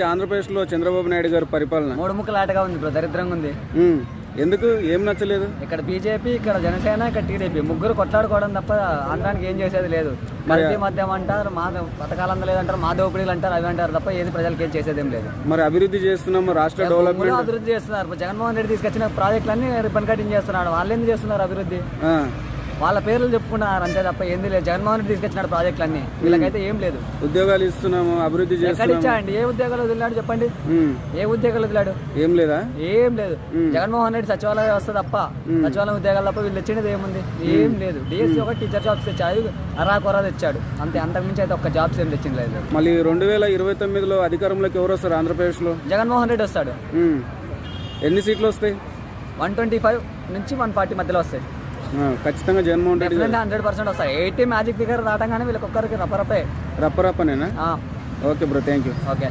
ఆంధ్రప్రదేశ్లో చంద్రబాబు నాయుడు గారి పరిపాలన మూడు ముక్కలాటగా ఉంది బ్రో, దరిద్రంగా ఉంది. ఎందుకు ఏం నచ్చలేదు? ఇక్కడ బీజేపీ, ఇక్కడ జనసేన, ఇక్కడ టీడీపీ ముగ్గురు కొట్లాడుకోవడం తప్ప ఆంధ్రానికి ఏం చేసేది లేదు. కల్తీ మద్యం అంటారు, మా పథకాలు అందలేదంటారు, మా దోపిడీలు అంటారు, అవి అంటారు తప్ప ఏది ప్రజలకు ఏం చేసేది ఏం లేదు. మరి అభివృద్ధి చేస్తున్నాము, రాష్ట్ర డెవలప్మెంట్ అభివృద్ధి చేస్తున్నారు. జగన్మోహన్ రెడ్డి తీసుకొచ్చిన ప్రాజెక్టులన్నీ రిబ్బన్ కటింగ్ చేస్తున్నాడు. వాళ్ళు ఎందుకు చేస్తున్నారు అభివృద్ధి? వాళ్ళ పేర్లు చెప్పుకున్నారు అంతే తప్ప ఏంది లేదు. జగన్మోహన్ రెడ్డి తీసుకొచ్చినాడు ప్రాజెక్టులన్నీ, వీళ్ళకైతే ఏం లేదు. ఉద్యోగాలు ఇస్తున్నాము, అభివృద్ధి చేస్తున్నాడు. ఏ ఉద్యోగాలు వదిలాడు చెప్పండి? ఏ ఉద్యోగాలు వదిలాడు? ఏం లేదా, ఏం లేదు. జగన్మోహన్ రెడ్డి సచివాలయ వ్యవస్థ తప్ప, సచివాలయం ఉద్యోగాలు తప్ప వీళ్ళు తెచ్చినది ఏముంది? ఏం లేదు. డిఎస్సీ ఒక టీచర్ జాబ్స్ తెచ్చాడు, అరాకొరా తెచ్చాడు అంతే, అంతకుమించి అయితే ఒక్క జాబ్స్ ఏం తెచ్చింది లేదు. మళ్ళీ 2029లో అధికారంలోకి ఎవరు వస్తారు ఆంధ్రప్రదేశ్లో? జగన్మోహన్ రెడ్డి వస్తాడు. ఎన్ని సీట్లు వస్తాయి? 125 నుంచి 140 మధ్యలో వస్తాయి. ఖచ్చితంగా జగన్మోహన్ రెడ్డి 100% వస్తాయి. 80 మ్యాజిక్ ఫిగర్ దాటంగానే వీళ్ళకి ఒక్కరికి రప్పరప్పేనా? Okay bro, thank you. Okay.